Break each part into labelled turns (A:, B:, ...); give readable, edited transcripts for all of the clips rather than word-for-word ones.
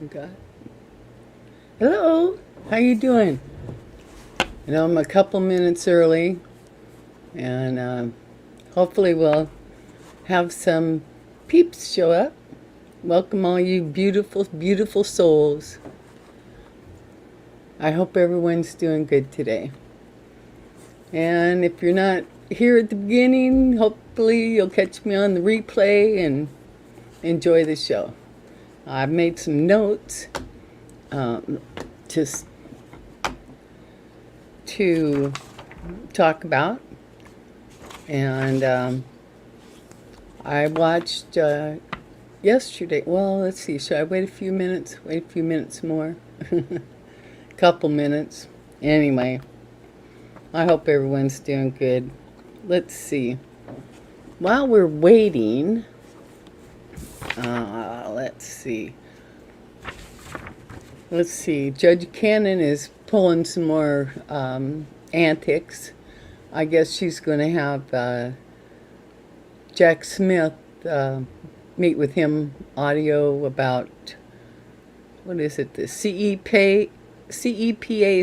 A: Okay. Hello. How you doing? I'm a couple minutes early, and hopefully we'll have some peeps show up. Welcome all you beautiful, beautiful souls. I hope everyone's doing good today. And if you're not here at the beginning, hopefully you'll catch me on the replay and enjoy the show. I've made some notes just to talk about, and I watched yesterday. Well, let's see. Should I wait a few minutes? Wait a few minutes more. Couple minutes. Anyway, I hope everyone's doing good. Let's see. While we're waiting, let's see. Judge Cannon is pulling some more antics. I guess she's going to have Jack Smith meet with him audio about, what is it, the CEPA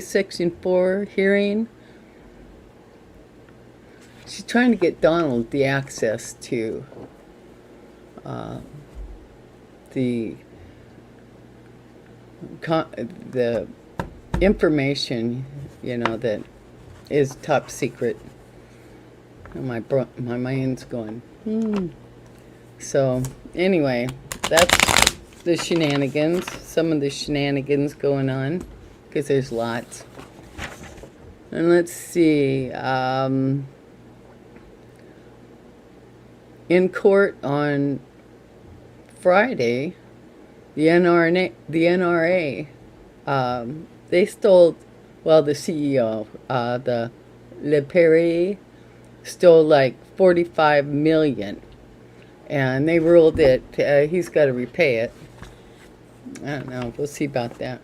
A: Section 4 hearing. She's trying to get Donald the access to the information, that is top secret. My mind's going. So anyway, that's the shenanigans. Some of the shenanigans going on, because there's lots. And let's see. In court on Friday, the NRA, they stole, the CEO, the LePere, stole like $45 million, and they ruled that he's got to repay it. I don't know. We'll see about that.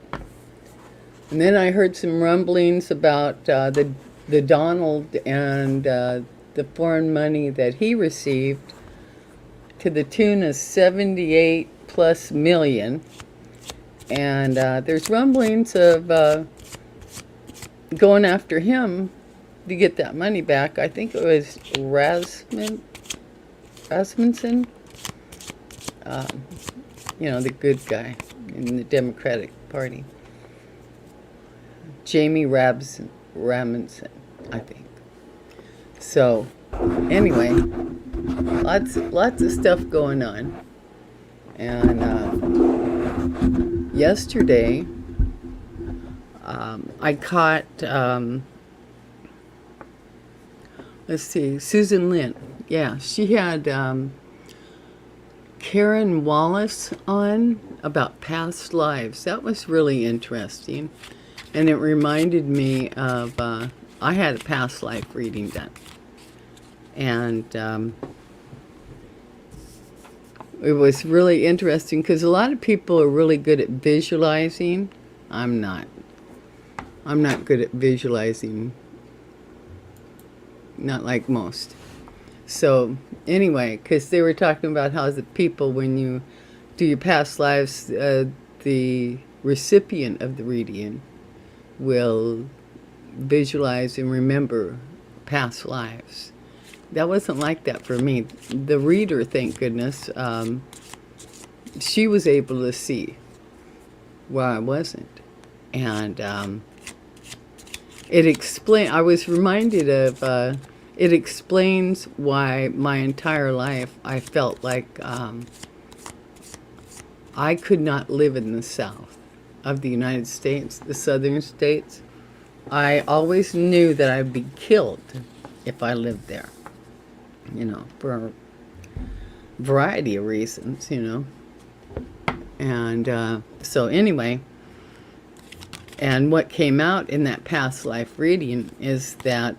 A: And then I heard some rumblings about the Donald and the foreign money that he received, to the tune of 78 plus million. And there's rumblings of going after him to get that money back. I think it was Rasmussen, the good guy in the Democratic Party. Jamie Rasmussen, I think. So, anyway, lots of stuff going on. And yesterday, I caught, Susan Lynn. Yeah, she had Karen Wallace on about past lives. That was really interesting. And it reminded me of, I had a past life reading done. And it was really interesting because a lot of people are really good at visualizing. I'm not good at visualizing. Not like most. So anyway, because they were talking about how the people, when you do your past lives, the recipient of the reading will visualize and remember past lives. That wasn't like that for me. The reader, thank goodness, she was able to see where I wasn't. And I was reminded of, it explains why my entire life I felt like I could not live in the South of the United States, the southern states. I always knew that I'd be killed if I lived there, for a variety of reasons, And so anyway, and what came out in that past life reading is that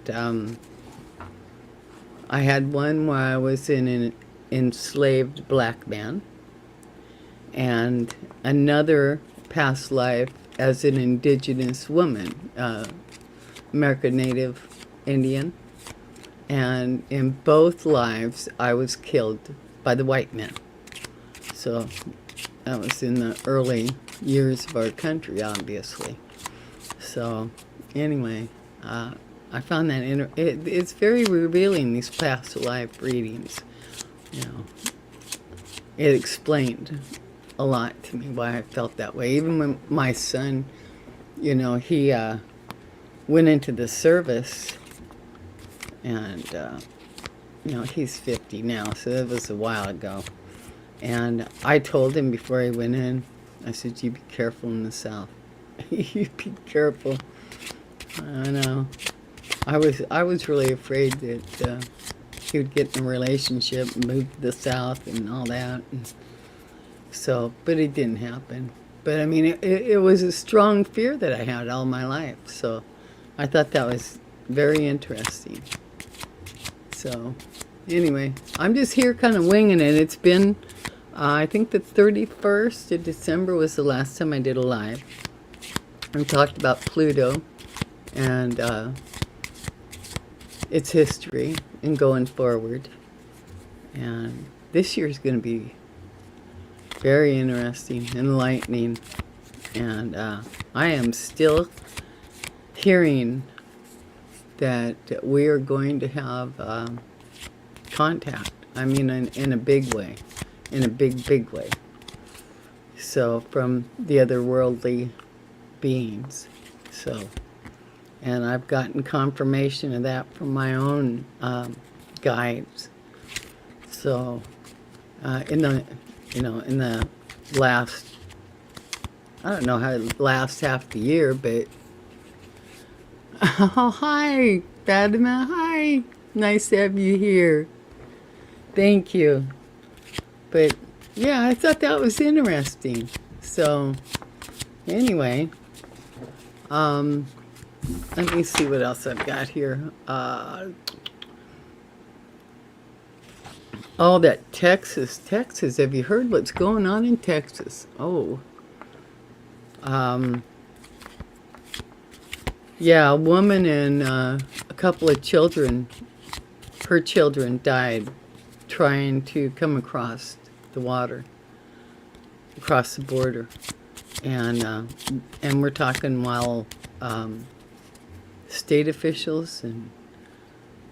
A: I had one where I was an enslaved black man, and another past life as an indigenous woman, American Native Indian. And in both lives, I was killed by the white men. So That was in the early years of our country, obviously. So, anyway, I found that it's very revealing, these past life readings. You know, it explained a lot to me why I felt that way. Even when my son, he went into the service, and he's 50 now, so that was a while ago. And I told him before he went in, I said, "You be careful in the South. You be careful." I know. I was really afraid that he would get in a relationship, move to the South, and all that. And so, but it didn't happen. But I mean, it was a strong fear that I had all my life. So, I thought that was very interesting. So, anyway, I'm just here kind of winging it. It's been, I think the 31st of December was the last time I did a live. We talked about Pluto and its history and going forward. And this year is going to be very interesting, enlightening. And I am still hearing that we are going to have contact. I mean, in a big way, in a big way. So, from the otherworldly beings. So, and I've gotten confirmation of that from my own guides. So, in the last, I don't know how last half the year, but oh, hi, Fatima, hi, nice to have you here. Thank you. But yeah, I thought that was interesting. So anyway, let me see what else I've got here. Oh, that Texas. Have you heard what's going on in Texas? Oh, yeah, a woman and a couple of children, her children died trying to come across the water, across the border. And we're talking while state officials and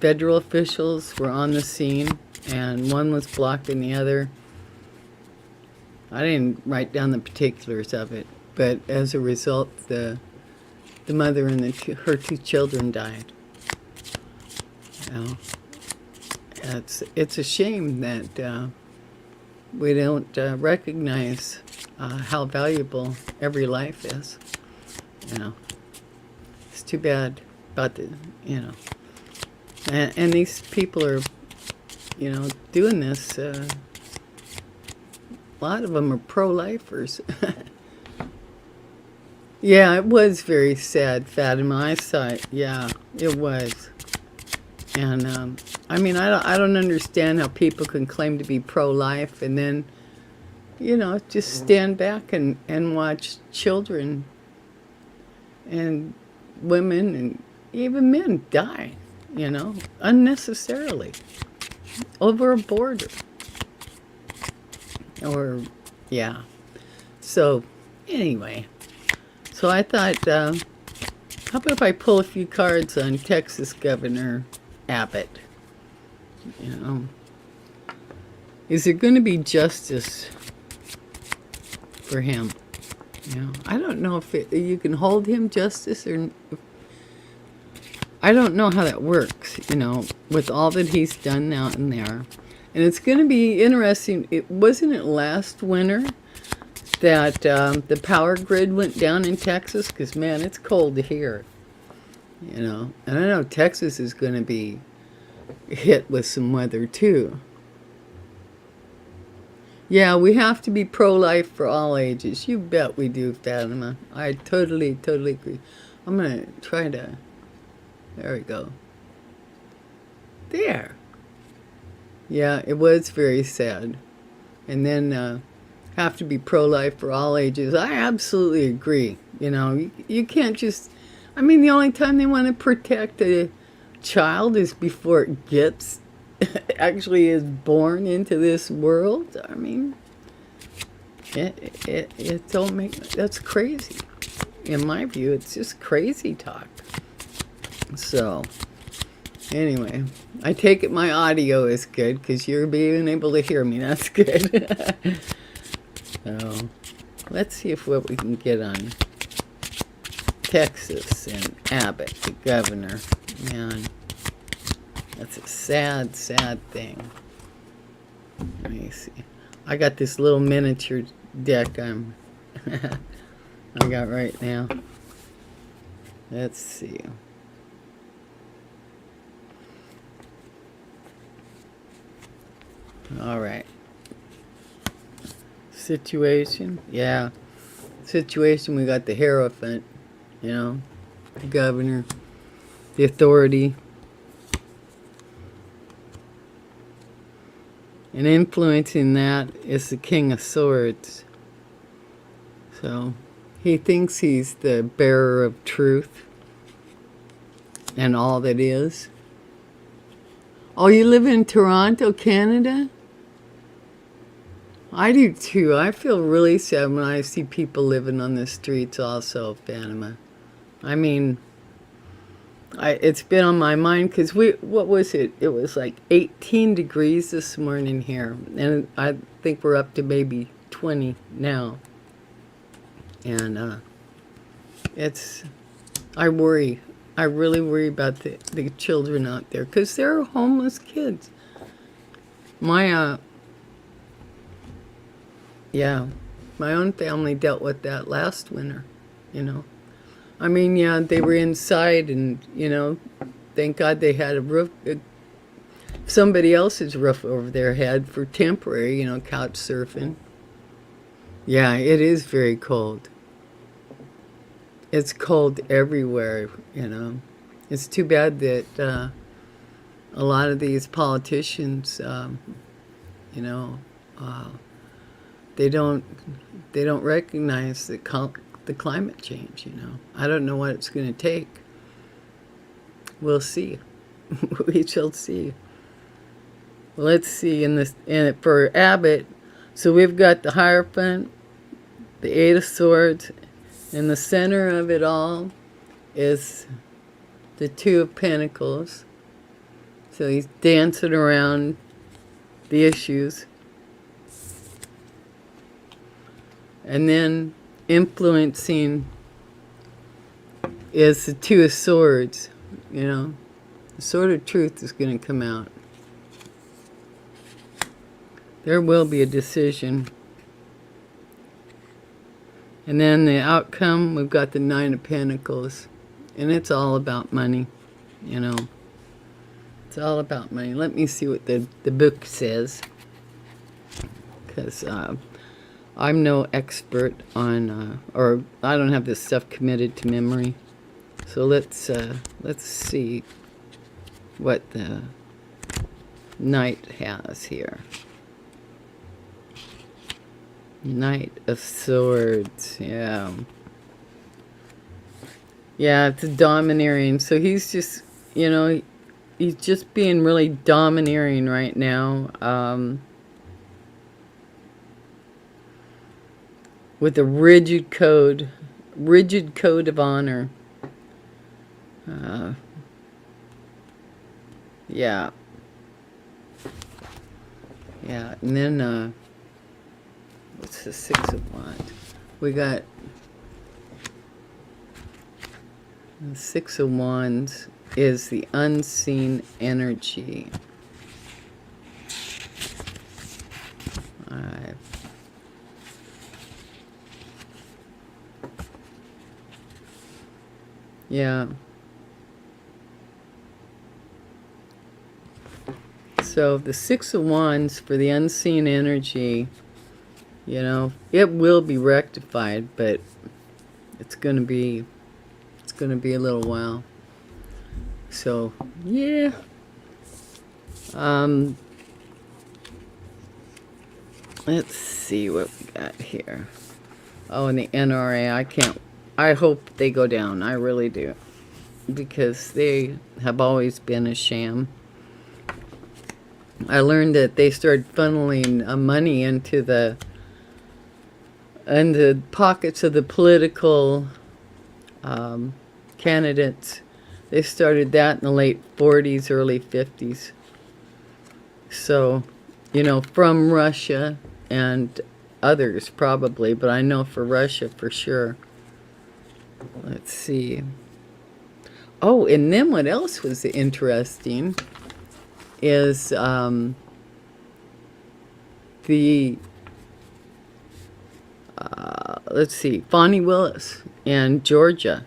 A: federal officials were on the scene, and one was blocking the other. I didn't write down the particulars of it, but as a result, the mother and her two children died. It's a shame that we don't recognize how valuable every life is. It's too bad about and these people are, doing this. A lot of them are pro-lifers. Yeah, it was very sad, Fatima. I saw it. Yeah, it was. And I mean, I don't understand how people can claim to be pro-life and then, just stand back and watch children and women and even men die, unnecessarily over a border. Or, yeah. So, anyway. So I thought, how about if I pull a few cards on Texas Governor Abbott? Is there going to be justice for him? I don't know if you can hold him justice or... I don't know how that works, with all that he's done out in there. And it's going to be interesting. Wasn't it last winter that the power grid went down in Texas? Because, man, it's cold here, And I know Texas is going to be hit with some weather, too. Yeah, we have to be pro-life for all ages. You bet we do, Fatima. I totally agree. I'm going to try to... There we go. There. Yeah, it was very sad. And then have to be pro-life for all ages. I absolutely agree. You can't just... I mean, the only time they want to protect a child is before it gets... actually is born into this world. I mean... It don't make, that's crazy. In my view, it's just crazy talk. So, anyway, I take it my audio is good because you're being able to hear me. That's good. So, let's see if what we can get on Texas and Abbott, the governor. Man, that's a sad, sad thing. Let me see. I got this little miniature deck I got right now. Let's see. All right. Situation. Yeah. Situation. We got the Hierophant, you know, the governor, the authority. And influencing that is the King of Swords. So he thinks he's the bearer of truth and all that is. Oh, you live in Toronto, Canada? I do too. I feel really sad when I see people living on the streets also of Panama. I mean, it's been on my mind because what was it? It was like 18 degrees this morning here. And I think we're up to maybe 20 now. And I worry. I really worry about the children out there because there are homeless kids. My own family dealt with that last winter, you know. I mean, yeah, they were inside and, you know, thank God they had a roof, somebody else's roof over their head for temporary, you know, couch surfing. Yeah, it is very cold. It's cold everywhere, you know. It's too bad that a lot of these politicians, you know, they don't recognize the climate change, you know. I don't know what it's going to take. We'll see. We shall see. Let's see for Abbott. So we've got the Hierophant, the Eight of Swords, in the center of it all is the Two of Pentacles. So he's dancing around the issues. And then influencing is the Two of Swords, you know. The Sword of Truth is going to come out. There will be a decision. And then the outcome, we've got the Nine of Pentacles. And it's all about money, you know. It's all about money. Let me see what the book says. Because I'm no expert on, or I don't have this stuff committed to memory. So let's see what the Knight has here. Knight of Swords, yeah. Yeah, it's a domineering. So he's just, you know, he's just being really domineering right now. With a rigid code of honor. Yeah. Yeah, and then, what's the Six of Wands? We got the Six of Wands is the unseen energy. Yeah. So the Six of Wands for the unseen energy, you know, it will be rectified, but it's gonna be a little while. So yeah. Let's see what we got here. Oh, and the NRA, I hope they go down. I really do. Because they have always been a sham. I learned that they started funneling money into the and the pockets of the political candidates. They started that in the late 40s, early 50s. So, from Russia and others probably, but I know for Russia for sure. Let's see. Oh, and then what else was interesting is the let's see, Fani Willis and Georgia.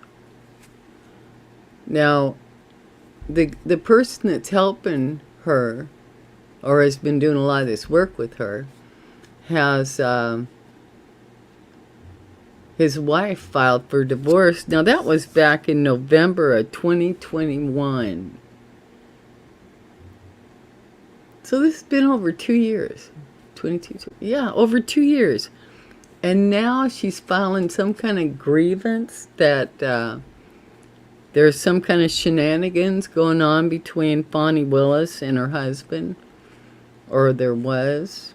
A: Now, the person that's helping her, or has been doing a lot of this work with her, has his wife filed for divorce. Now, that was back in November of 2021. So this has been over 2 years. 22, yeah, over 2 years. And now she's filing some kind of grievance that there's some kind of shenanigans going on between Fani Willis and her husband. Or there was.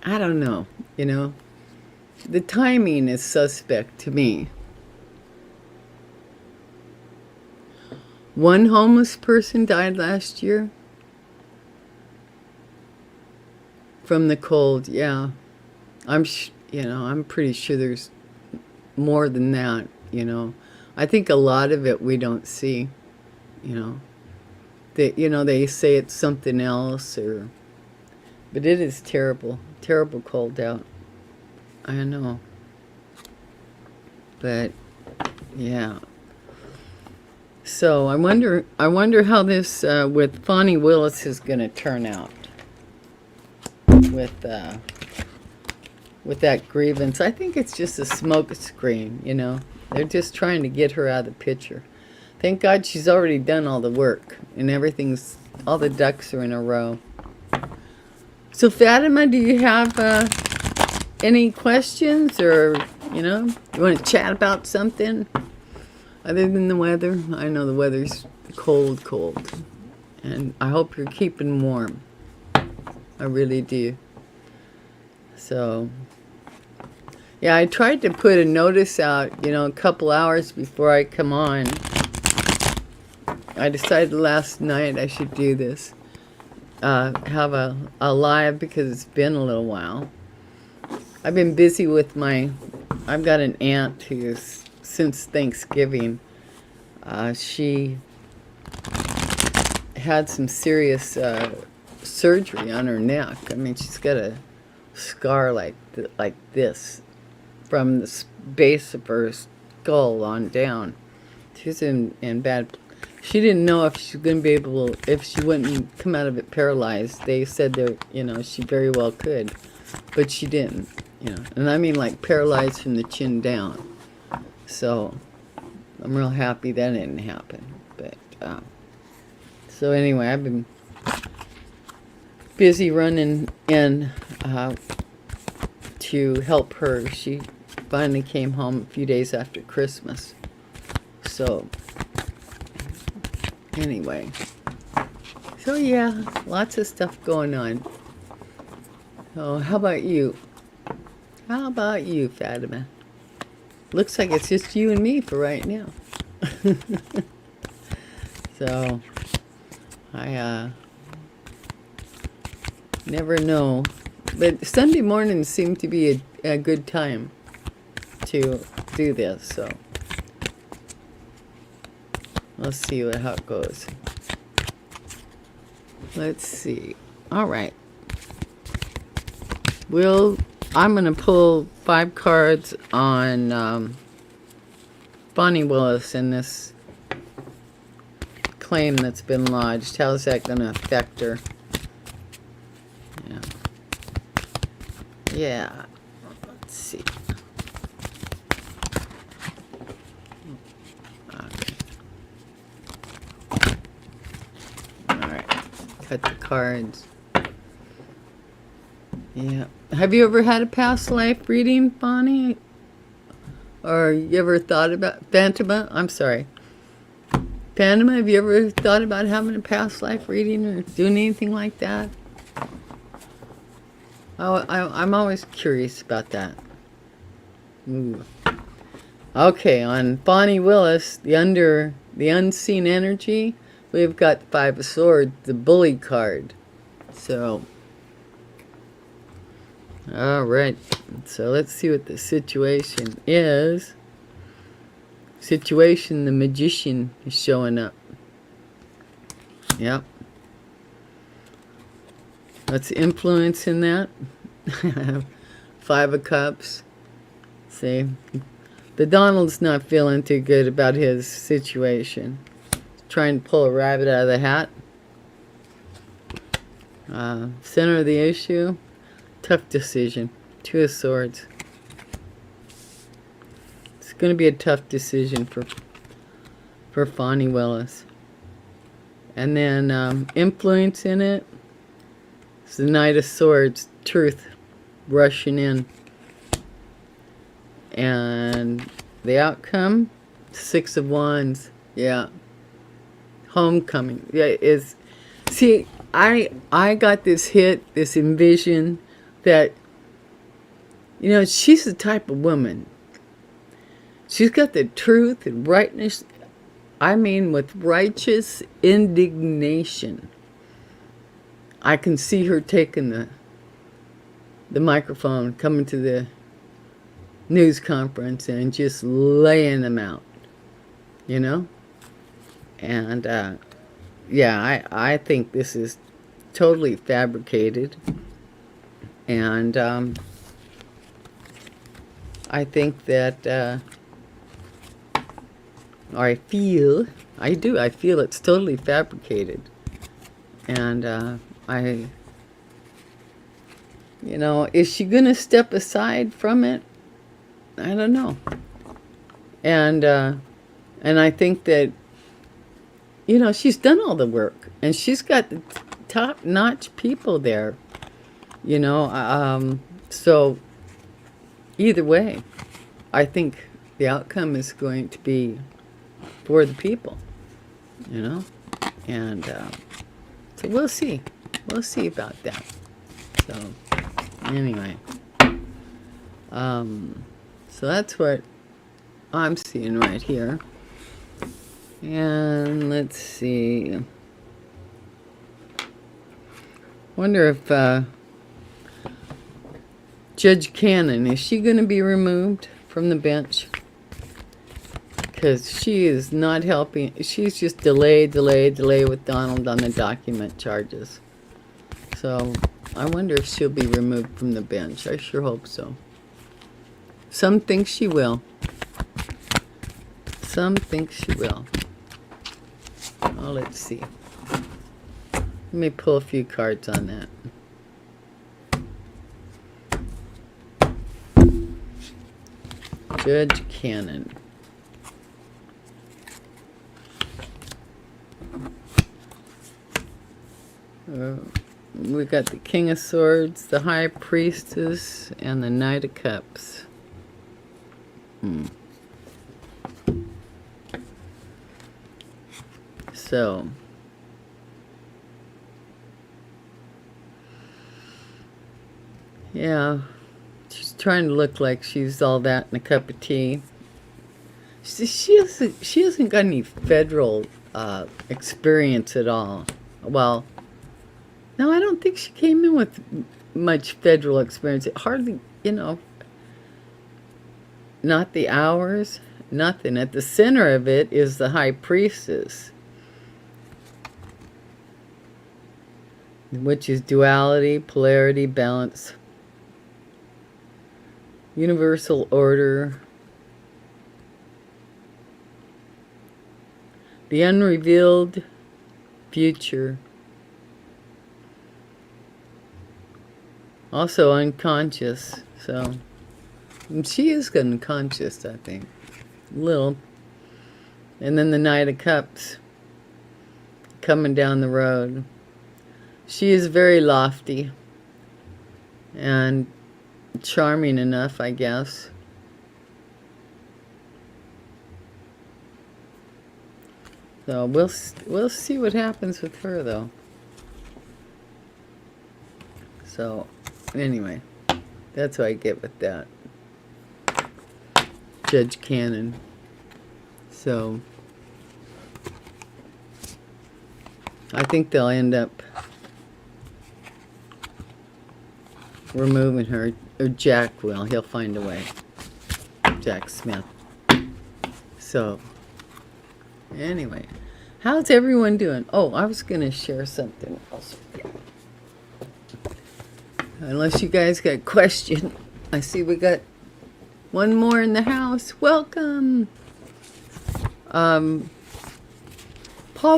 A: I don't know, The timing is suspect to me. One homeless person died last year from the cold. Yeah, I'm pretty sure there's more than that. I think a lot of it we don't see. They say it's something else, but it is terrible cold out. I know. But yeah. So I wonder how this with Fani Willis is going to turn out with that grievance. I think it's just a smoke screen. They're just trying to get her out of the picture. Thank God she's already done all the work and all the ducks are in a row. So Fatima, do you have any questions, or you want to chat about something other than the weather? I know the weather's cold, and I hope you're keeping warm. I really do. So yeah, I tried to put a notice out, a couple hours before I come on. I decided last night I should do this. Have a live, because it's been a little while. I've been busy with I've got an aunt who's, since Thanksgiving, she had some serious surgery on her neck. I mean, she's got a scar like this from the base of her skull on down. She's in bad. She didn't know if she was going to be able, if she wouldn't come out of it paralyzed. They said that, she very well could, but she didn't, And I mean like paralyzed from the chin down. So I'm real happy that didn't happen. But, so anyway, I've been busy running in to help her. She finally came home a few days after Christmas. So anyway, so yeah, lots of stuff going on. Oh, how about you? How about you, Fatima? Looks like it's just you and me for right now. So I never know, but Sunday mornings seem to be a good time to do this. So let's see how it goes. Let's see. All right. I'm going to pull 5 cards on Fani Willis and this claim that's been lodged. How's that going to affect her? Yeah. Yeah. Let's see. Cut the cards. Yeah. Have you ever had a past life reading, Bonnie? Or you ever thought about Fatima? I'm sorry. Fatima, have you ever thought about having a past life reading or doing anything like that? I'm always curious about that. Ooh. Okay, on Bonnie Willis, the unseen energy, we've got Five of Swords, the bully card. So, all right. So let's see what the situation is. Situation, the Magician is showing up. Yep. What's influencing that? Five of Cups. See, the Donald's not feeling too good about his situation. Trying to pull a rabbit out of the hat. Center of the issue, tough decision. Two of Swords. It's going to be a tough decision for Bonnie Willis. And then influence in it. It's the Knight of Swords, truth rushing in. And the outcome, Six of Wands. Yeah. Homecoming. Yeah, is, see, I got this hit, this envision that, you know, she's the type of woman. She's got the truth and rightness. I mean, with righteous indignation. I can see her taking the microphone, coming to the news conference and just laying them out, you know? And, yeah, I think this is totally fabricated. And, I think that, or I feel it's totally fabricated. And, you know, is she going to step aside from it? I don't know. And I think that, you know, she's done all the work. And she's got the top-notch people there. You know, so either way, I think the outcome is going to be for the people, you know? And so we'll see. We'll see about that. So anyway, so that's what I'm seeing right here. And let's see. Wonder if Judge Cannon, is she going to be removed from the bench? Because she is not helping. She's just delay with Donald on the document charges. So I wonder if she'll be removed from the bench. I sure hope so. Some think she will. Some think she will. Oh, let's see. Let me pull a few cards on that. Judge Cannon. We got the King of Swords, the High Priestess, and the Knight of Cups. So, yeah, she's trying to look like she's all that in a cup of tea. She hasn't got any federal experience at all. Well, no, I don't think she came in with much federal experience. It hardly, you know, not the hours, nothing. At the center of it is the High Priestess, which is duality, polarity, balance, universal order, the unrevealed future, also unconscious. So she is unconscious, I think, a little. And then the Knight of Cups coming down the road. She is very lofty and charming enough, I guess. So we'll see what happens with her, though. So anyway, that's what I get with that. Judge Cannon. So I think they'll end up removing her, or Jack will. He'll find a way. Jack Smith. So, anyway, how's everyone doing? Oh, I was going to share something else with you. Unless you guys got a question. I see we got one more in the house. Welcome. Paul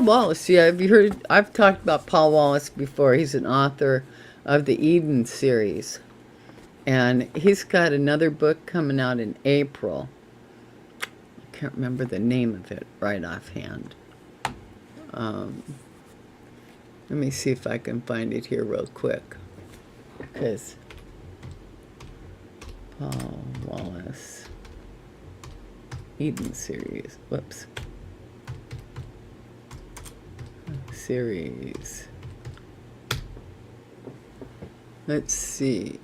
A: Wallace. Yeah, have you heard? I've talked about Paul Wallace before. He's an author of the Eden series. And he's got another book coming out in April. I can't remember the name of it right offhand. Let me see if I can find it here real quick. Because Paul Wallace Eden series. Whoops. Series. Let's see.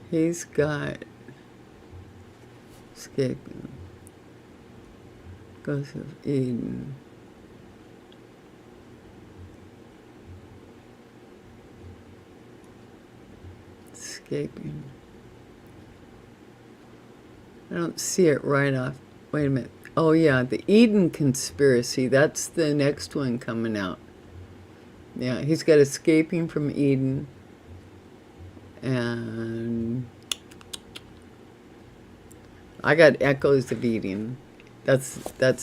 A: He's got Escaping. Ghost of Eden. Escaping. I don't see it right off. Wait a minute. Oh yeah, the Eden Conspiracy. That's the next one coming out. Yeah, he's got Escaping from Eden. And I got Echoes of Eden. That's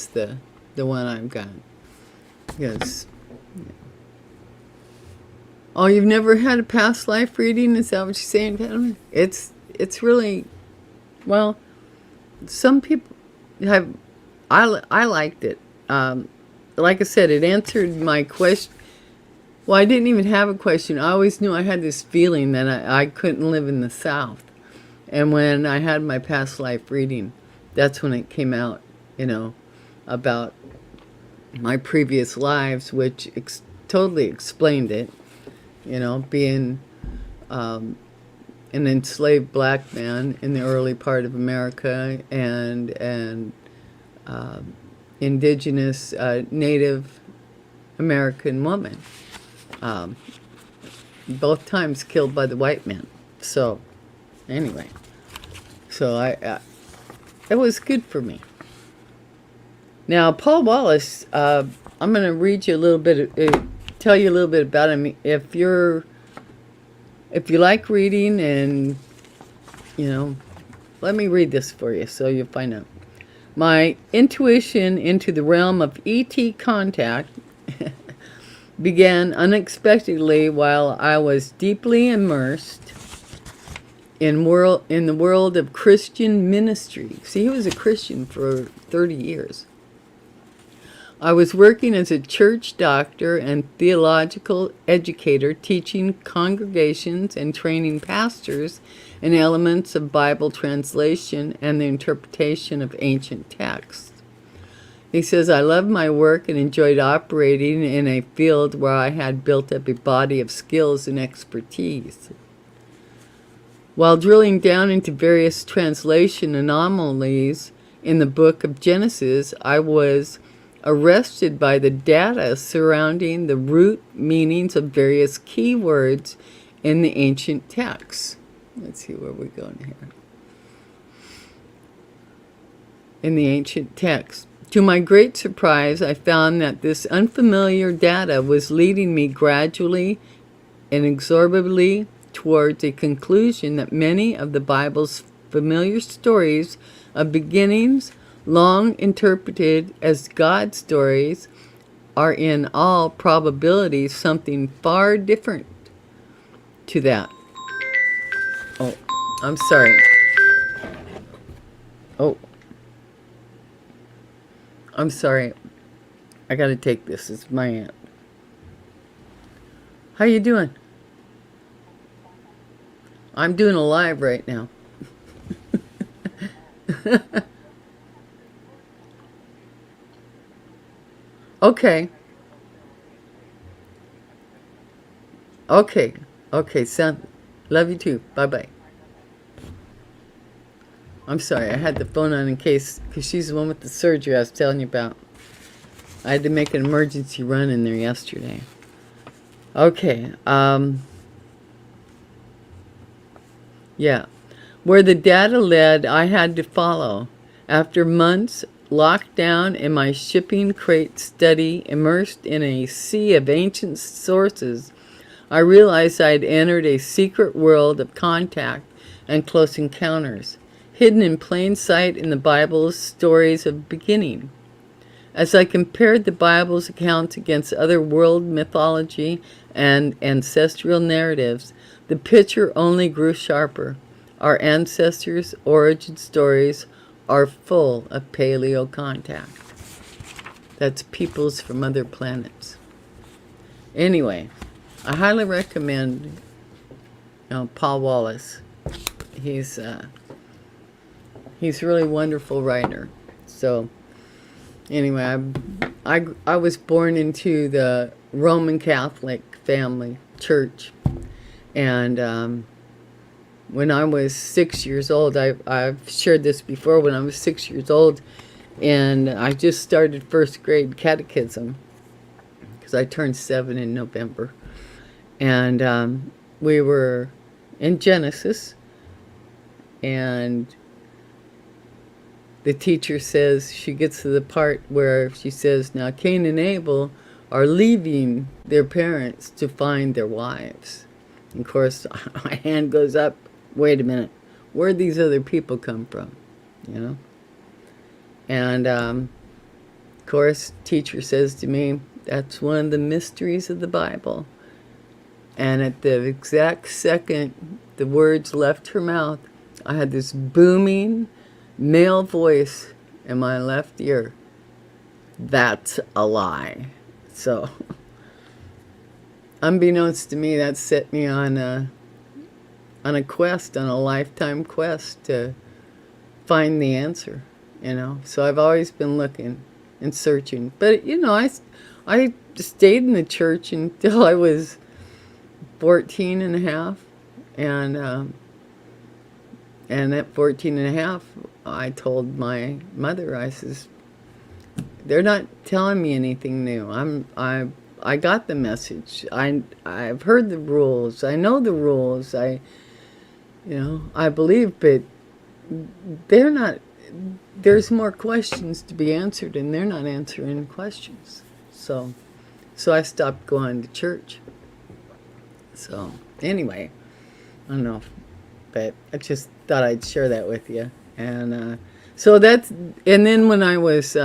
A: the one I've got. Yes. Oh, you've never had a past life reading? Is that what you're saying, gentlemen? It's really, well, some people have. I liked it. Like I said, it answered my question. Well, I didn't even have a question. I always knew I had this feeling that I couldn't live in the South. And when I had my past life reading, that's when it came out, about my previous lives, which totally explained it, being an enslaved black man in the early part of America and indigenous Native American woman. Both times killed by the white man. So, anyway. So, it was good for me. Now, Paul Wallace, I'm going to read you a little bit, tell you a little bit about him. If you like reading and, let me read this for you so you'll find out. My intuition into the realm of ET contact began unexpectedly while I was deeply immersed in the world of Christian ministry. See, he was a Christian for 30 years. I was working as a church doctor and theological educator, teaching congregations and training pastors in elements of Bible translation and the interpretation of ancient texts. He says, I loved my work and enjoyed operating in a field where I had built up a body of skills and expertise. While drilling down into various translation anomalies in the book of Genesis, I was arrested by the data surrounding the root meanings of various key words in the ancient texts. Let's see where we're going here. In the ancient text. To my great surprise, I found that this unfamiliar data was leading me gradually, inexorably towards a conclusion that many of the Bible's familiar stories of beginnings, long interpreted as God stories, are in all probability something far different to that. Oh, I'm sorry. Oh. I'm sorry. I gotta take this. It's my aunt. How you doing? I'm doing a live right now. Okay. Okay. Son. Love you too. Bye-bye. I'm sorry, I had the phone on in case, because she's the one with the surgery I was telling you about. I had to make an emergency run in there yesterday. Okay, yeah. Where the data led, I had to follow. After months locked down in my shipping crate study, immersed in a sea of ancient sources, I realized I had entered a secret world of contact and close encounters, hidden in plain sight in the Bible's stories of beginning. As I compared the Bible's accounts against other world mythology and ancestral narratives, the picture only grew sharper. Our ancestors' origin stories are full of paleo contact. That's peoples from other planets. Anyway, I highly recommend Paul Wallace. He's a really wonderful writer. So anyway, I was born into the Roman Catholic family church, and when I was 6 years old, I've shared this before. When I was 6 years old, and I just started first grade catechism because I turned 7 in November, and we were in Genesis, and the teacher says, she gets to the part where she says, now Cain and Abel are leaving their parents to find their wives. And of course, my hand goes up. Wait a minute, where'd these other people come from? And of course, teacher says to me, that's one of the mysteries of the Bible. And at the exact second the words left her mouth, I had this booming male voice in my left ear. That's a lie. So, unbeknownst to me, that set me on a quest, on a lifetime quest to find the answer, So I've always been looking and searching. But, I stayed in the church until I was 14 and a half. And at 14 and a half, I told my mother, I says, they're not telling me anything new. I got the message. I've heard the rules. I know the rules. I believe, but they're not, there's more questions to be answered, and they're not answering questions. So I stopped going to church. So anyway, I don't know, but I just thought I'd share that with you. And so that's, and then when I was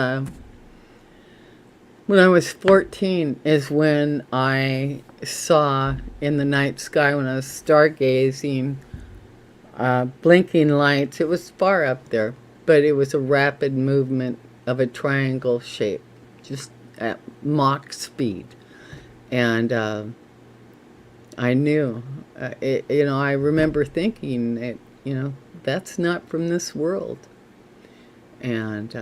A: 14 is when I saw in the night sky, when I was stargazing, blinking lights. It was far up there, but it was a rapid movement of a triangle shape, just at Mach speed. And I knew, I remember thinking that, that's not from this world. And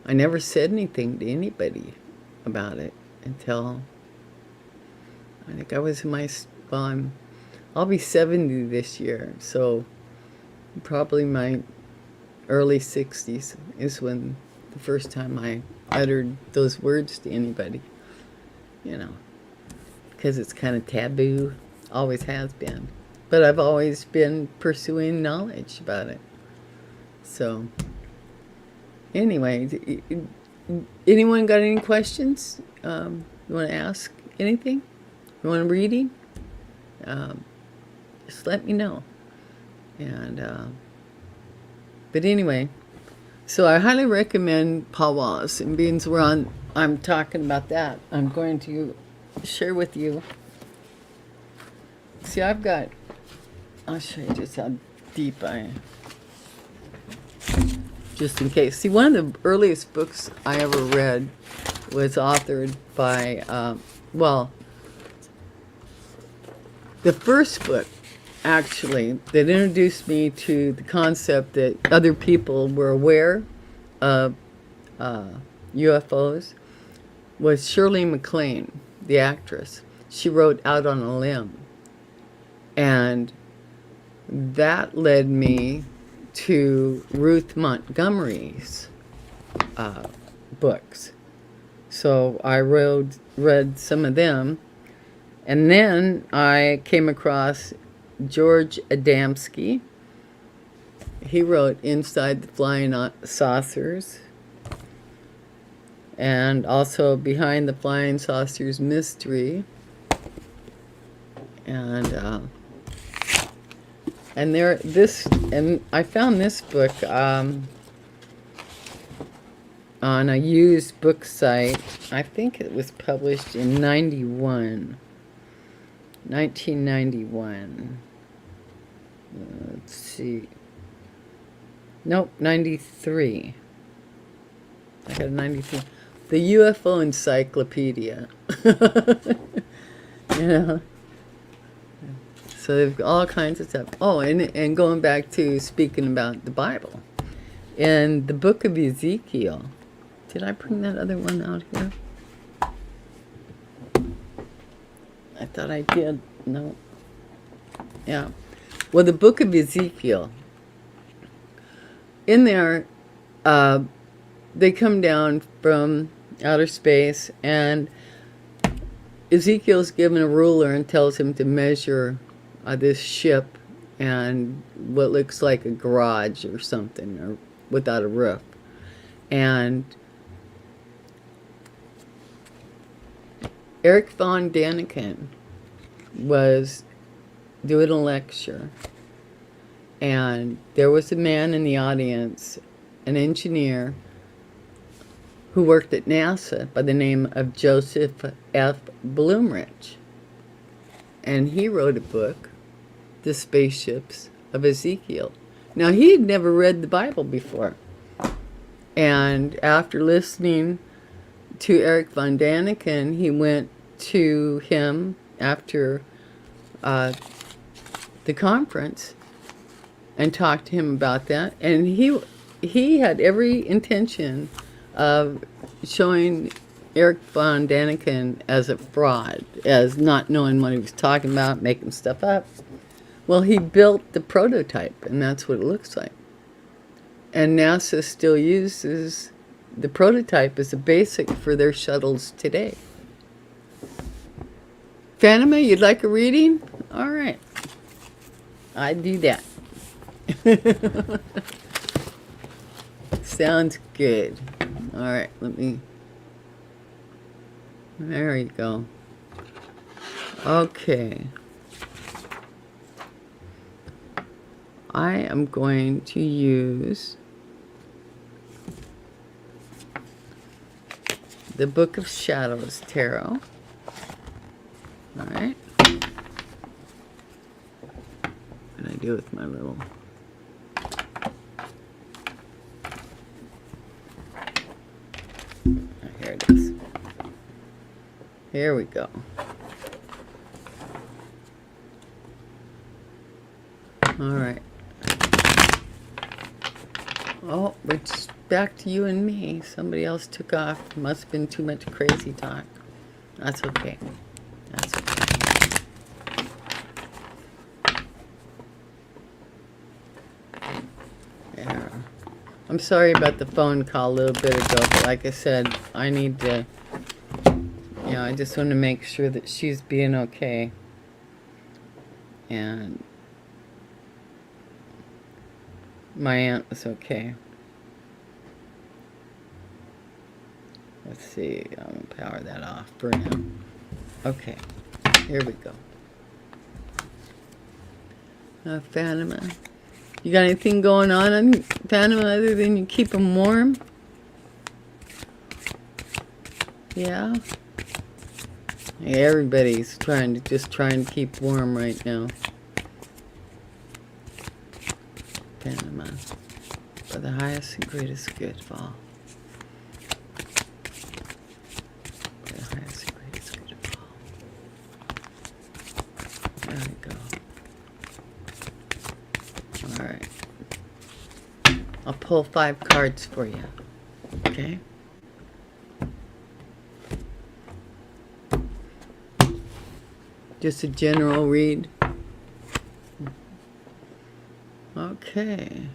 A: I never said anything to anybody about it until I think I was in I'll be 70 this year, so probably my early 60s is when the first time I uttered those words to anybody, because it's kind of taboo, always has been. But I've always been pursuing knowledge about it. So, anyway, anyone got any questions? You want to ask anything? You want a reading? Just let me know. And but anyway, so I highly recommend Paul Wallace. And being I'm talking about that, I'm going to share with you. See, I'll show you just how deep I am. Just in case. See, one of the earliest books I ever read was authored by, the first book, actually, that introduced me to the concept that other people were aware of UFOs was Shirley MacLaine, the actress. She wrote Out on a Limb. And that led me to Ruth Montgomery's books. So I read some of them. And then I came across George Adamski. He wrote Inside the Flying Saucers, and also Behind the Flying Saucers Mystery. And I found this book on a used book site. I think it was published in 1991. Let's see. Nope, 93. I got a 93. The UFO Encyclopedia. Yeah. So they've got all kinds of stuff. Oh, and going back to speaking about the Bible. In the book of Ezekiel. Did I bring that other one out here? I thought I did. No. Yeah. Well, the book of Ezekiel. In there, they come down from outer space, and Ezekiel's given a ruler and tells him to measure this ship and what looks like a garage or something, or without a roof. And Eric von Daniken was doing a lecture, and there was a man in the audience, an engineer who worked at NASA by the name of Joseph F. Bloomrich. And he wrote a book, The Spaceships of Ezekiel. Now, he had never read the Bible before. And after listening to Eric von Daniken, he went to him after the conference and talked to him about that. And he had every intention of showing Eric von Daniken as a fraud, as not knowing what he was talking about, making stuff up. Well, he built the prototype, and that's what it looks like. And NASA still uses the prototype as a basic for their shuttles today. Fatima, you'd like a reading? All right. I'd do that. Sounds good. All right, there you go. Okay. I am going to use the Book of Shadows Tarot. All right. What did I do with my little... Here it is. Here we go. All right. Oh, it's back to you and me. Somebody else took off. Must have been too much crazy talk. That's okay. That's okay. Yeah. I'm sorry about the phone call a little bit ago, but like I said, I need to, I just want to make sure that she's being okay. And my aunt was okay. Let's see, I'm going to power that off for now. Okay, here we go. Fatima. You got anything going on, Fatima, other than you keep them warm? Yeah? Yeah, everybody's trying to keep warm right now. Fatima, for the highest and greatest good of all. For the highest and greatest good of all. There we go. Alright. I'll pull 5 cards for you. Okay? Just a general read. Okay.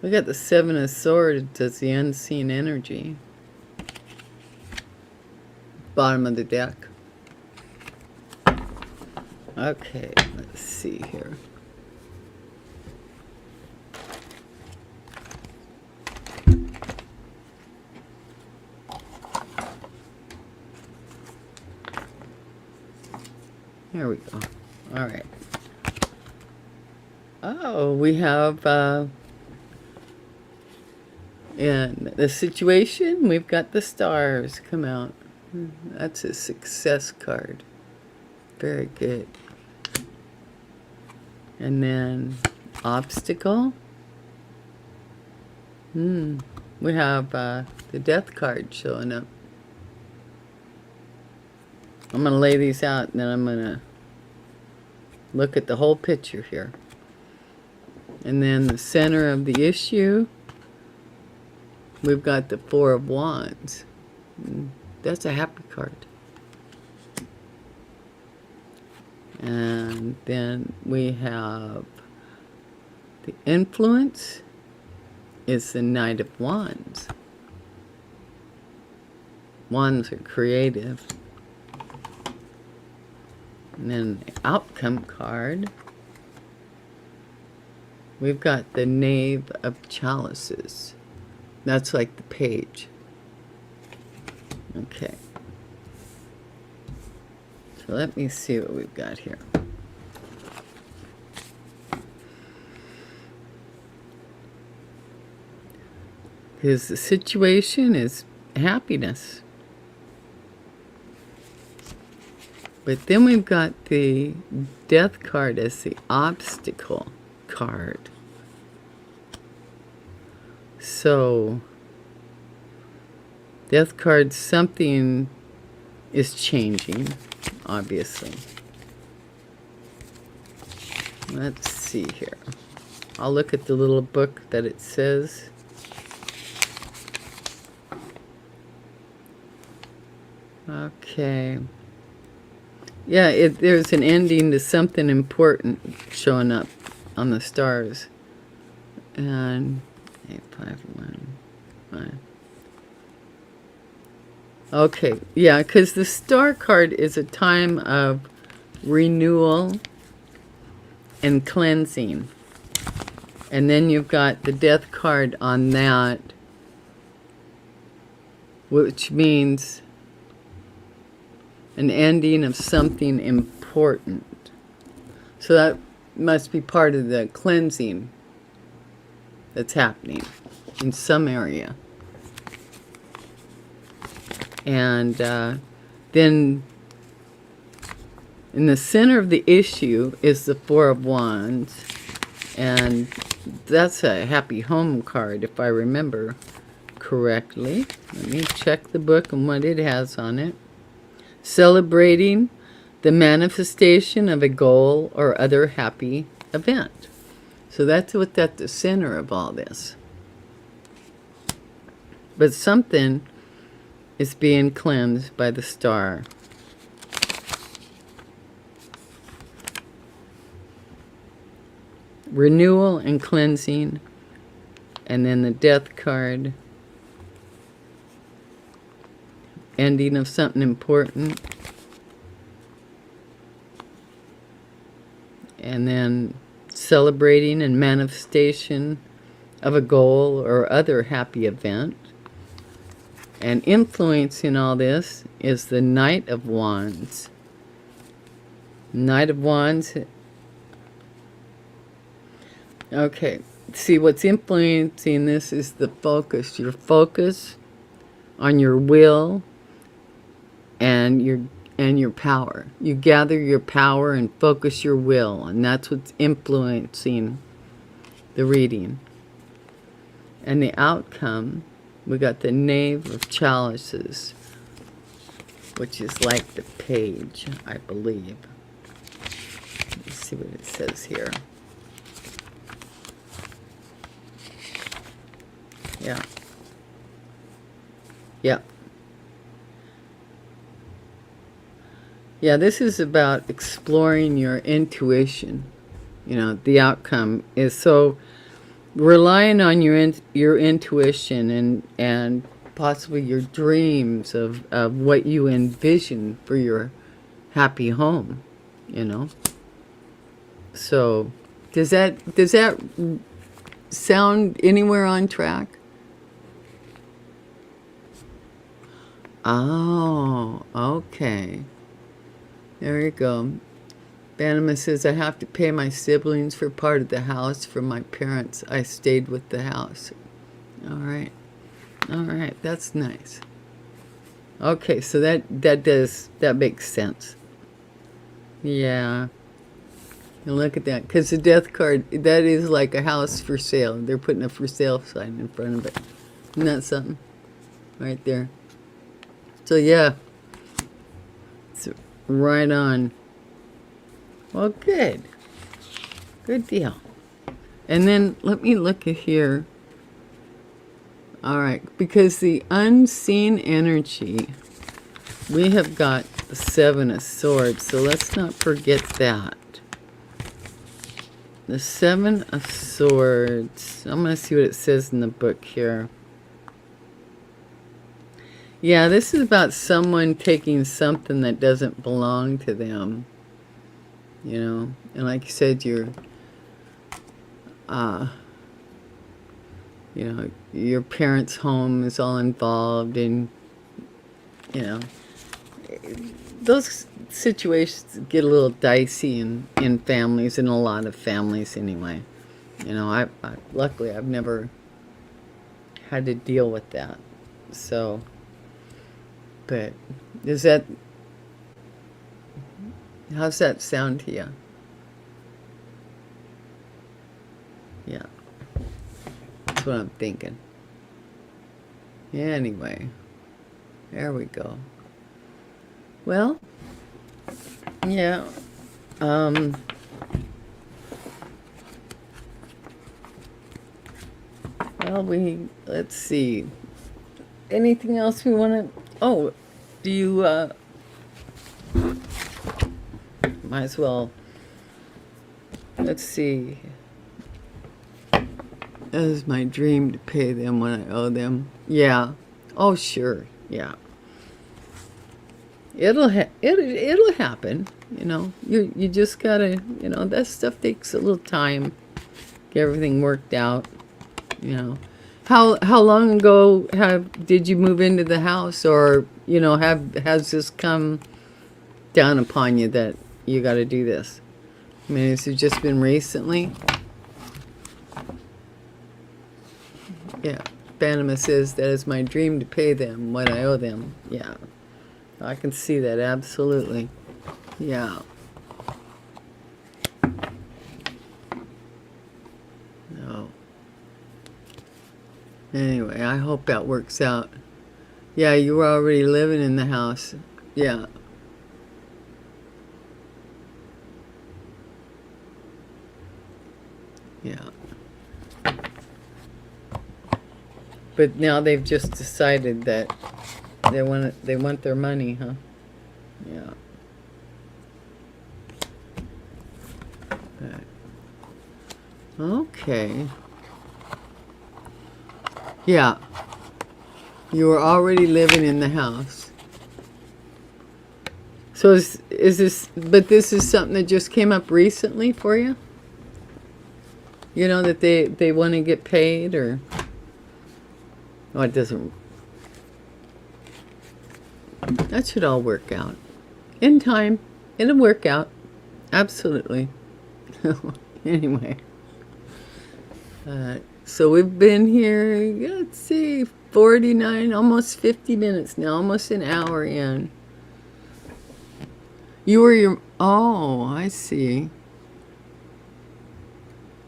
A: We got the Seven of Swords as the unseen energy. Bottom of the deck. Okay, let's see here. There we go. All right. Oh, we have, in the situation, we've got the stars come out. That's a success card. Very good. And then obstacle. We have the death card showing up. I'm going to lay these out and then I'm going to look at the whole picture here. And then the center of the issue, we've got the Four of Wands. That's a happy card. And then we have the influence is the Knight of Wands. Wands are creative. And then the outcome card, we've got the Knave of Chalices. That's like the page. Okay. So let me see what we've got here. Because the situation is happiness. But then we've got the death card as the obstacle card. So, death card, something is changing, obviously. Let's see here. I'll look at the little book that it says. Okay. Yeah, there's an ending to something important showing up on the stars. And 851. Okay, yeah, because the star card is a time of renewal and cleansing. And then you've got the death card on that, which means an ending of something important. So that must be part of the cleansing that's happening in some area. And then in the center of the issue is the Four of Wands. And that's a happy home card, if I remember correctly. Let me check the book and what it has on it. Celebrating the manifestation of a goal or other happy event. So that's what's at the center of all this. But something is being cleansed by the star. Renewal and cleansing. And then the death card. Ending of something important. And then celebrating and manifestation of a goal or other happy event. And influencing all this is the Knight of Wands. Knight of Wands. Okay, see what's influencing this is the focus. Your focus on your will and your power. You gather your power and focus your will, and that's what's influencing the reading. And the outcome, we got the Knave of Chalices, which is like the page, I believe. Let's see what it says here. Yeah. Yeah. Yeah, this is about exploring your intuition. You know, the outcome is so relying on your intuition and possibly your dreams of what you envision for your happy home, you know. So does that sound anywhere on track? Oh, okay. There you go. Bannerman says, I have to pay my siblings for part of the house from my parents. I stayed with the house. All right. All right. That's nice. Okay, so that makes sense. Yeah. And look at that. Because the death card, that is like a house for sale. They're putting a for sale sign in front of it. Isn't that something? Right there. So, yeah. It's right on. Well, good. Good deal. And then let me look at here. All right, because the unseen energy, we have got the Seven of Swords, so let's not forget that. The Seven of Swords. I'm going to see what it says in the book here. Yeah, this is about someone taking something that doesn't belong to them. You know, and like you said, you know, your parents' home is all involved, and you know, those situations get a little dicey in families, in a lot of families anyway. You know, I luckily I've never had to deal with that. So, but how's that sound to you? Yeah, that's what I'm thinking. Yeah, anyway, there we go. Well, yeah, well, let's see. Anything else we want to, oh, do you, might as well, let's see. It is my dream to pay them when I owe them. Yeah. Oh, sure. Yeah. It'll happen. You know, you just gotta, you know, that stuff takes a little time. Get everything worked out. You know, how long ago did you move into the house, or you know, has this come down upon you that you got to do this? I mean, has it just been recently? Yeah. Banama says that is my dream to pay them what I owe them. Yeah. I can see that, absolutely. Yeah. No. Anyway, I hope that works out. Yeah, you were already living in the house. Yeah. Yeah. But now they've just decided that they want their money, huh? Yeah. Okay. Yeah. You were already living in the house. So is this, but this is something that just came up recently for you? You know, that they want to get paid, or? Oh, it doesn't. That should all work out. In time. It'll work out. Absolutely. Anyway. So we've been here, let's see, 49, almost 50 minutes now. Almost an hour in. Oh, I see.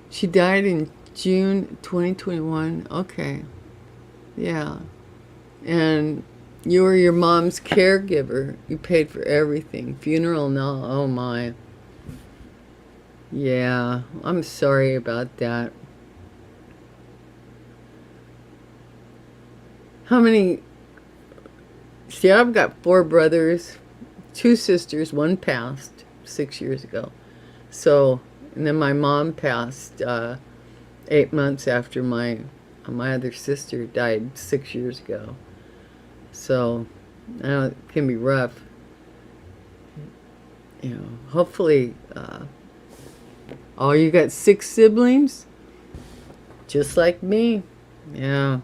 A: She died in June 2021. Okay. Yeah. And you were your mom's caregiver. You paid for everything. Funeral, no. Oh, my. Yeah. I'm sorry about that. How many? See, I've got 4 brothers, 2 sisters. One passed 6 years ago. So, and then my mom passed 8 months after my other sister died 6 years ago. So I know it can be rough. Hopefully, oh, you got 6 siblings? Just like me. Yeah,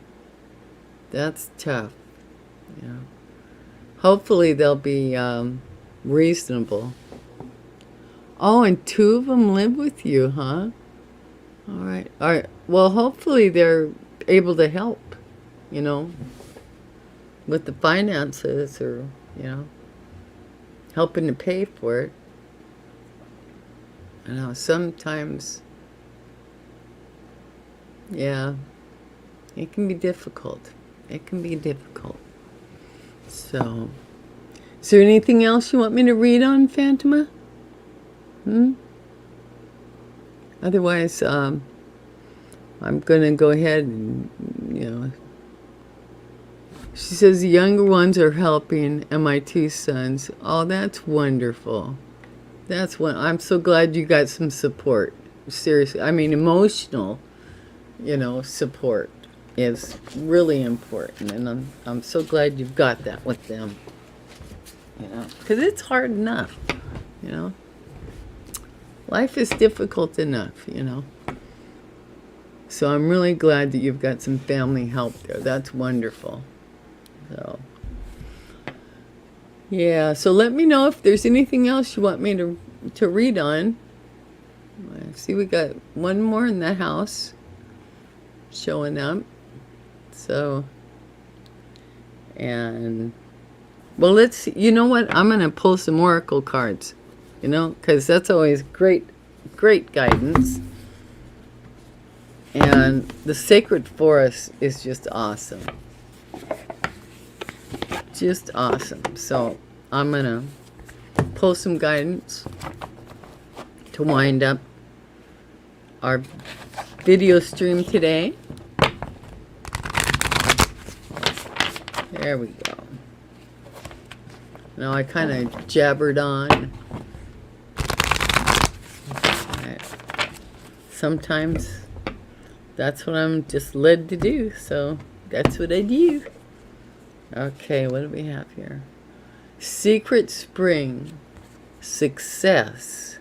A: that's tough. Yeah. Hopefully they'll be reasonable. Oh, and 2 of them live with you, huh? All right. All right. Well, hopefully they're able to help, you know, with the finances or, helping to pay for it. I know sometimes, yeah, it can be difficult. It can be difficult. So, is there anything else you want me to read on, Phantom? Otherwise, I'm going to go ahead and, She says the younger ones are helping and my 2 sons. Oh, that's wonderful. I'm so glad you got some support. Seriously. I mean, emotional, support is really important. And I'm so glad you've got that with them. Because it's hard enough, Life is difficult enough, So I'm really glad that you've got some family help there. That's wonderful. So, yeah, so let me know if there's anything else you want me to read on. I see we got one more in the house showing up. So, and, well, let's see. You know what? I'm going to pull some oracle cards, because that's always great guidance. And the sacred forest is just awesome. Just awesome. So I'm going to pull some guidance to wind up our video stream today. There we go. Now I kind of jabbered on. Right. Sometimes that's what I'm just led to do, so that's what I do. Okay, what do we have here? Secret Spring. Success.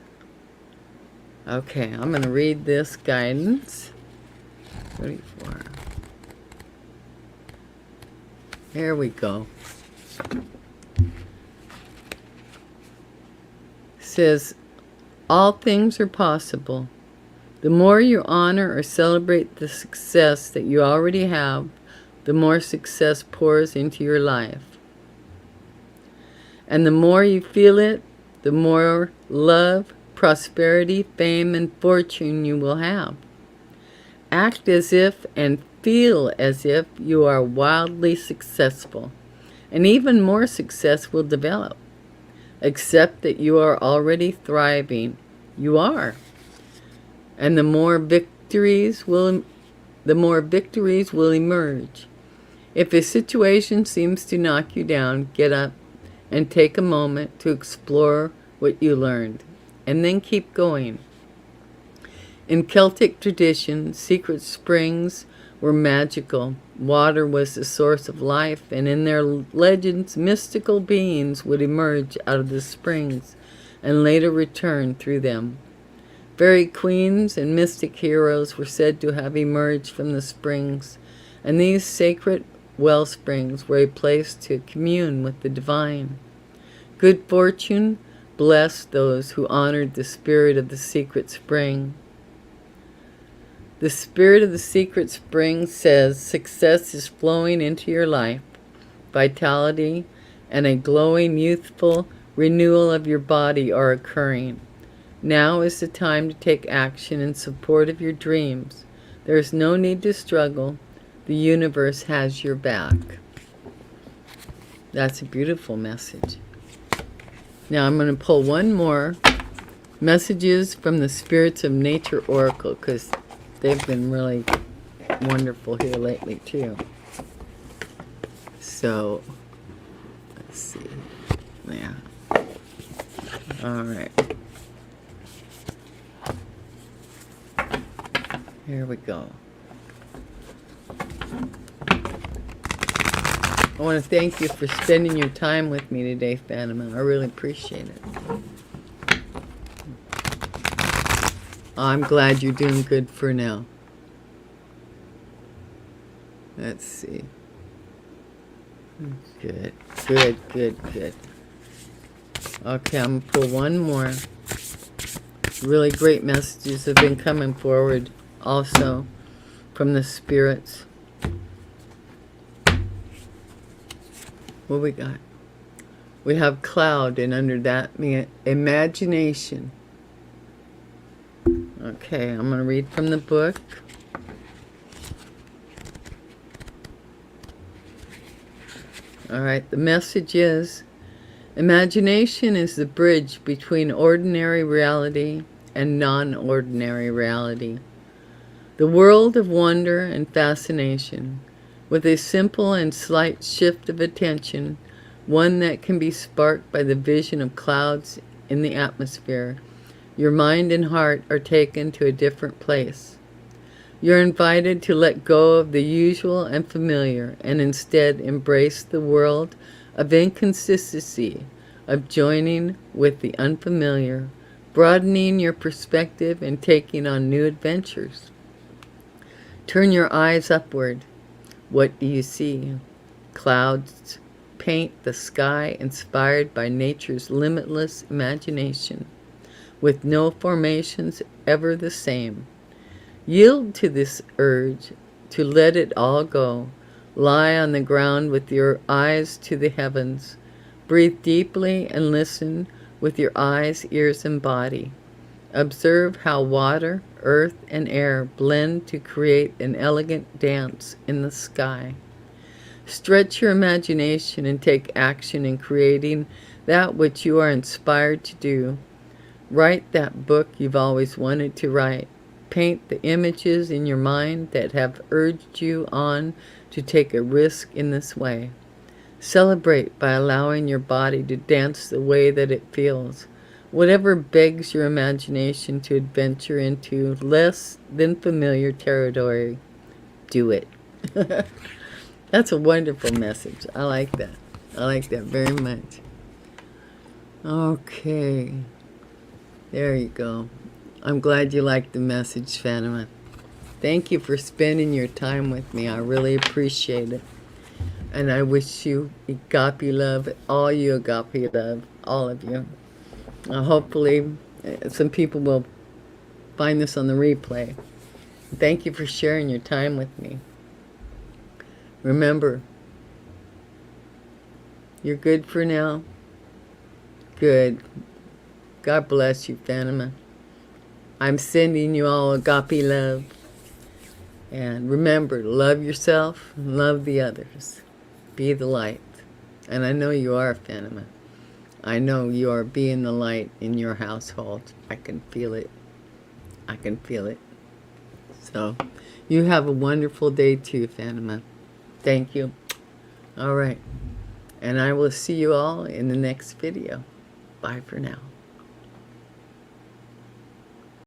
A: Okay, I'm going to read this guidance. 34. Here we go. It says, all things are possible. The more you honor or celebrate the success that you already have, the more success pours into your life. And the more you feel it, the more love, prosperity, fame, and fortune you will have. Act as if and feel as if you are wildly successful, and even more success will develop. Accept that you are already thriving. You are. And the more victories will emerge. If a situation seems to knock you down, get up and take a moment to explore what you learned, and then keep going. In Celtic tradition, secret springs were magical. Water was the source of life, and in their legends, mystical beings would emerge out of the springs and later return through them. Fairy queens and mystic heroes were said to have emerged from the springs, and these sacred well springs were a place to commune with the divine. Good fortune blessed those who honored the spirit of the secret spring. The spirit of the secret spring says success is flowing into your life. Vitality and a glowing, youthful renewal of your body are occurring. Now is the time to take action in support of your dreams. There is no need to struggle. The universe has your back. That's a beautiful message. Now I'm going to pull one more. Messages from the Spirits of Nature Oracle, because they've been really wonderful here lately too. So, let's see. Yeah. All right. Here we go. I want to thank you for spending your time with me today, Fatima. I really appreciate it. I'm glad you're doing good for now. Let's see. Good, good, good, good. Okay, I'm going to pull one more. Really great messages have been coming forward also from the spirits. What we got? We have cloud, and under that, imagination. Okay, I'm going to read from the book. All right, the message is, imagination is the bridge between ordinary reality and non-ordinary reality. The world of wonder and fascination, with a simple and slight shift of attention, one that can be sparked by the vision of clouds in the atmosphere, your mind and heart are taken to a different place. You're invited to let go of the usual and familiar and instead embrace the world of inconsistency, of joining with the unfamiliar, broadening your perspective and taking on new adventures. Turn your eyes upward. What do you see? Clouds paint the sky inspired by nature's limitless imagination, with no formations ever the same. Yield to this urge to let it all go. Lie on the ground with your eyes to the heavens. Breathe deeply and listen with your eyes, ears, and body. Observe how water, earth, and air blend to create an elegant dance in the sky. Stretch your imagination and take action in creating that which you are inspired to do. Write that book you've always wanted to write. Paint the images in your mind that have urged you on to take a risk in this way. Celebrate by allowing your body to dance the way that it feels. Whatever begs your imagination to adventure into less than familiar territory, do it. That's a wonderful message. I like that. I like that very much. Okay. There you go. I'm glad you liked the message, Fatima. Thank you for spending your time with me. I really appreciate it. And I wish you agape love, all you agape love, all of you. Hopefully, some people will find this on the replay. Thank you for sharing your time with me. Remember, you're good for now. Good. God bless you, Fatima. I'm sending you all agape love. And remember, love yourself, love the others. Be the light. And I know you are, Fatima. I know you are being the light in your household. I can feel it. I can feel it. So, you have a wonderful day too, Fatima. Thank you. All right. And I will see you all in the next video. Bye for now.